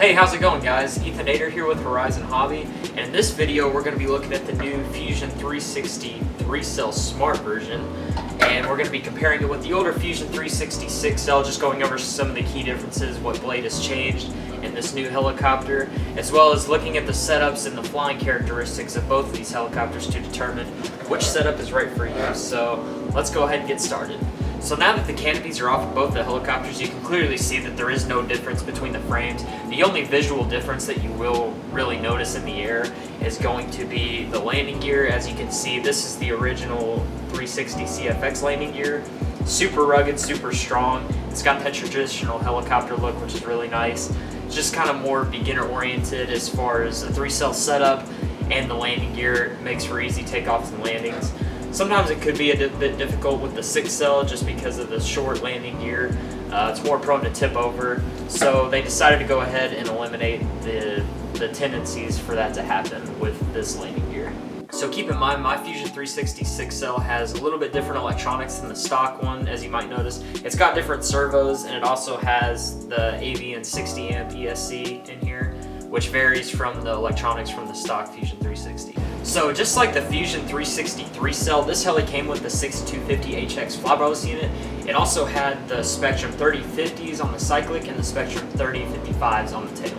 Hey, how's it going, guys? Ethan Nader here with Horizon Hobby, and in this video we're going to be looking at the new Fusion 360 3-cell smart version, and we're going to be comparing it with the older Fusion 360 6-cell, just going over some of the key differences, what blade has changed in this new helicopter, as well as looking at the setups and the flying characteristics of both of these helicopters to determine which setup is right for you. So let's go ahead and get started. So now that the canopies are off of both the helicopters, you can clearly see that there is no difference between the frames. The only visual difference that you will really notice in the air is going to be the landing gear. As you can see, this is the original 360 CFX landing gear. Super rugged, super strong. It's got that traditional helicopter look, which is really nice. It's just kind of more beginner oriented as far as the 3-cell setup, and the landing gear makes for easy takeoffs and landings. Sometimes it could be a bit difficult with the 6-cell just because of the short landing gear. It's more prone to tip over, so they decided to go ahead and eliminate the tendencies for that to happen with this landing gear. So keep in mind, my Fusion 360 6-cell has a little bit different electronics than the stock one, as you might notice. It's got different servos, and it also has the Avian 60 amp ESC in here, which varies from the electronics from the stock Fusion 360. So just like the Fusion 360 3-cell, this heli came with the 6250HX Flybros unit. It also had the Spektrum 3050s on the cyclic and the Spektrum 3055s on the tail.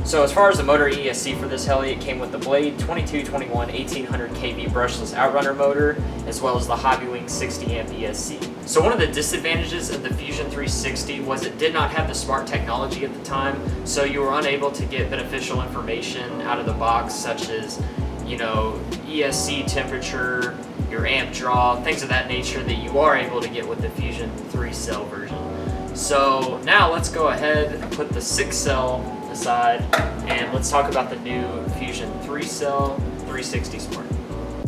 So as far as the motor ESC for this heli, it came with the Blade 2221 1800 kV brushless outrunner motor, as well as the Hobbywing 60 amp ESC. So one of the disadvantages of the Fusion 360 was it did not have the smart technology at the time, so you were unable to get beneficial information out of the box, such as, you know, ESC temperature, your amp draw, things of that nature that you are able to get with the Fusion 3-cell version. So now let's go ahead and put the 6-cell aside, and let's talk about the new Fusion 3-cell 360 Smart.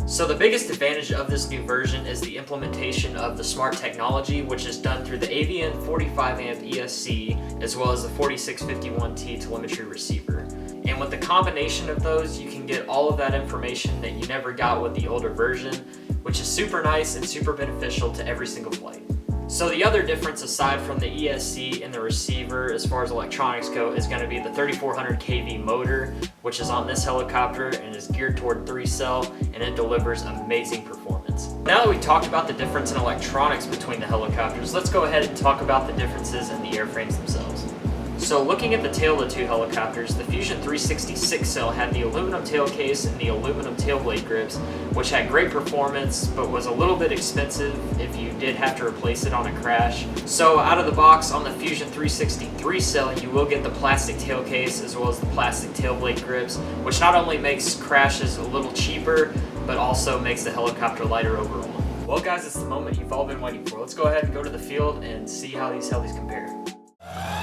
So the biggest advantage of this new version is the implementation of the smart technology, which is done through the Avian 45 amp ESC as well as the 4651T telemetry receiver. And with the combination of those, you can get all of that information that you never got with the older version, which is super nice and super beneficial to every single flight. So the other difference aside from the ESC and the receiver as far as electronics go is going to be the 3400 kV motor, which is on this helicopter and is geared toward 3-cell, and it delivers amazing performance. Now that we talked about the difference in electronics between the helicopters, let's go ahead and talk about the differences in the airframes themselves. So looking at the tail of the two helicopters, the Fusion 360 6-cell had the aluminum tail case and the aluminum tail blade grips, which had great performance but was a little bit expensive if you did have to replace it on a crash. So out of the box on the Fusion 360 3-cell, you will get the plastic tail case as well as the plastic tail blade grips, which not only makes crashes a little cheaper, but also makes the helicopter lighter overall. Well guys, it's the moment you've all been waiting for. Let's go ahead and go to the field and see how these helis compare.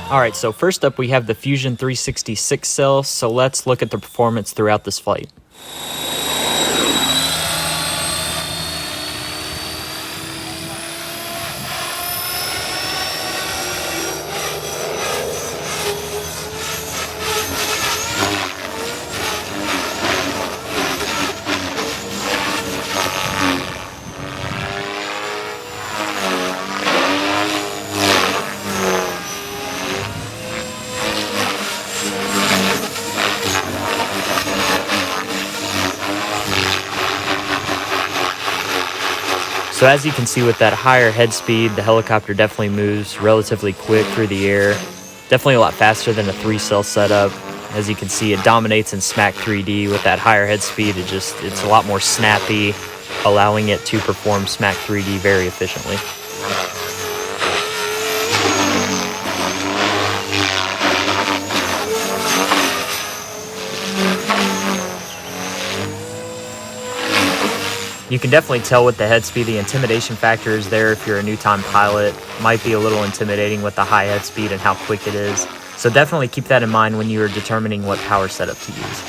Alright, so first up we have the Fusion 360 6-cell, so let's look at the performance throughout this flight. So as you can see, with that higher head speed, the helicopter definitely moves relatively quick through the air. Definitely a lot faster than a 3-cell setup. As you can see, it dominates in SMAC 3D. With that higher head speed, it's a lot more snappy, allowing it to perform SMAC 3D very efficiently. You can definitely tell with the head speed, the intimidation factor is there if you're a new-time pilot. Might be a little intimidating with the high head speed and how quick it is. So definitely keep that in mind when you are determining what power setup to use.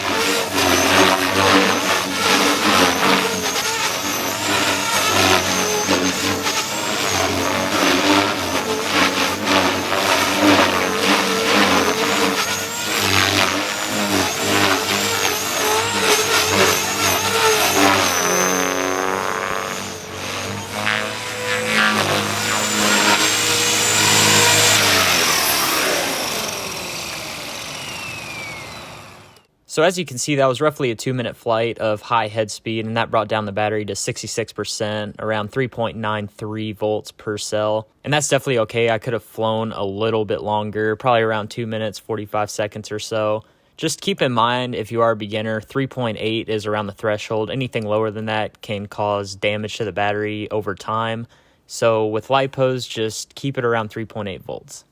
So as you can see, that was roughly a 2-minute flight of high head speed, and that brought down the battery to 66%, around 3.93 volts per cell. And that's definitely okay. I could have flown a little bit longer, probably around 2 minutes, 45 seconds or so. Just keep in mind, if you are a beginner, 3.8 is around the threshold. Anything lower than that can cause damage to the battery over time. So with LiPos, just keep it around 3.8 volts.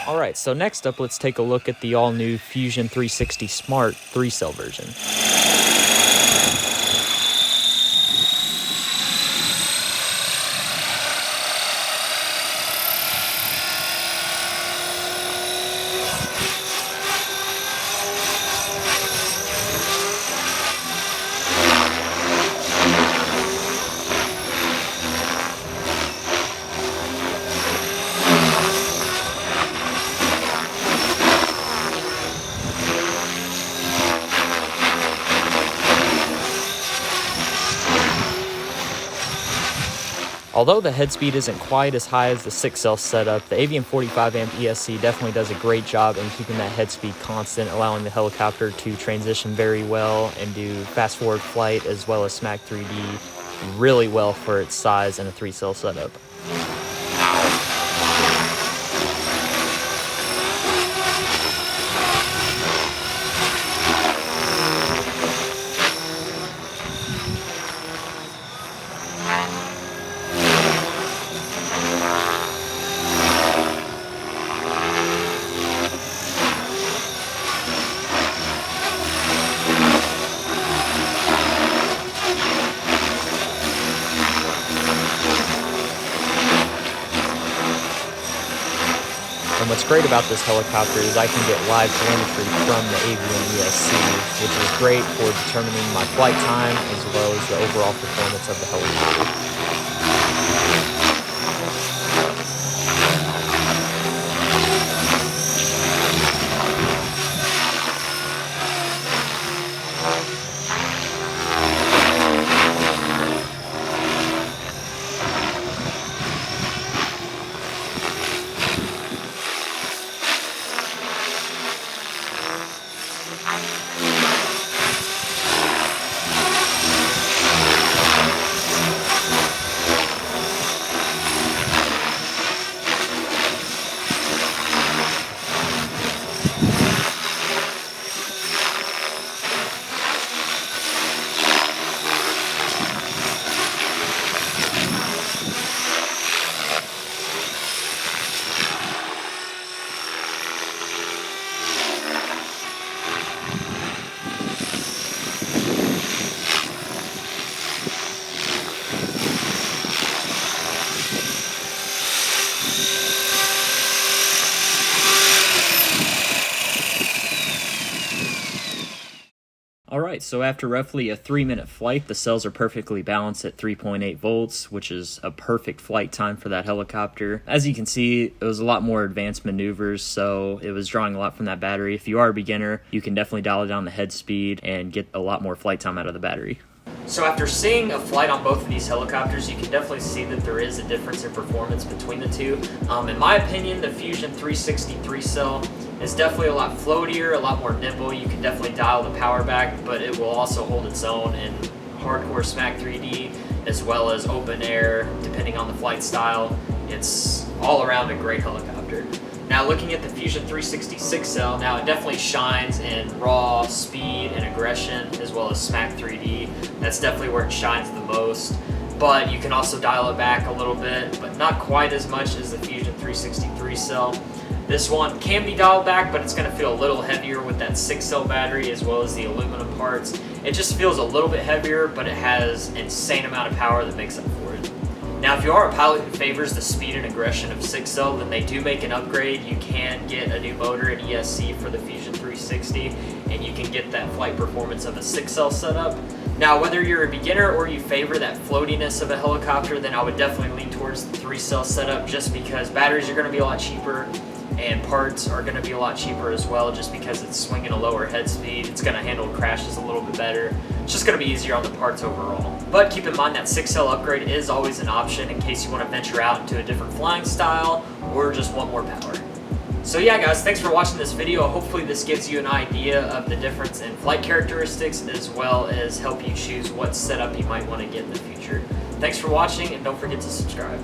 Alright, so next up, let's take a look at the all-new Fusion 360 Smart 3-cell version. Although the head speed isn't quite as high as the 6-cell setup, the Avian 45-amp ESC definitely does a great job in keeping that head speed constant, allowing the helicopter to transition very well and do fast-forward flight as well as SMAC 3D really well for its size and a 3-cell setup. And what's great about this helicopter is I can get live telemetry from the Avian ESC, which is great for determining my flight time as well as the overall performance of the helicopter. Alright, so after roughly a 3-minute flight, the cells are perfectly balanced at 3.8 volts, which is a perfect flight time for that helicopter. As you can see, it was a lot more advanced maneuvers, so it was drawing a lot from that battery. If you are a beginner, you can definitely dial down the head speed and get a lot more flight time out of the battery. So after seeing a flight on both of these helicopters, you can definitely see that there is a difference in performance between the two. In my opinion, the Fusion 360 3-cell is definitely a lot floatier, a lot more nimble. You can definitely dial the power back, but it will also hold its own in hardcore SMAC 3D as well as open air, depending on the flight style. It's all around a great helicopter. Now looking at the Fusion 360 6-cell, now it definitely shines in raw speed and aggression as well as SMAC 3D. That's definitely where it shines the most. But you can also dial it back a little bit, but not quite as much as the Fusion 360 3-cell. This one can be dialed back, but it's going to feel a little heavier with that 6-cell battery as well as the aluminum parts. It just feels a little bit heavier, but it has an insane amount of power that makes up for it. Now, if you are a pilot who favors the speed and aggression of 6-cell, then they do make an upgrade. You can get a new motor and ESC for the Fusion 360, and you can get that flight performance of a 6-cell setup. Now, whether you're a beginner or you favor that floatiness of a helicopter, then I would definitely lean towards the 3-cell setup just because batteries are going to be a lot cheaper and parts are going to be a lot cheaper as well just because it's swinging a lower head speed. It's going to handle crashes a little bit better. It's just going to be easier on the parts overall. But keep in mind that 6-cell upgrade is always an option in case you want to venture out into a different flying style or just want more power. So yeah guys, thanks for watching this video. Hopefully this gives you an idea of the difference in flight characteristics as well as help you choose what setup you might want to get in the future. Thanks for watching and don't forget to subscribe.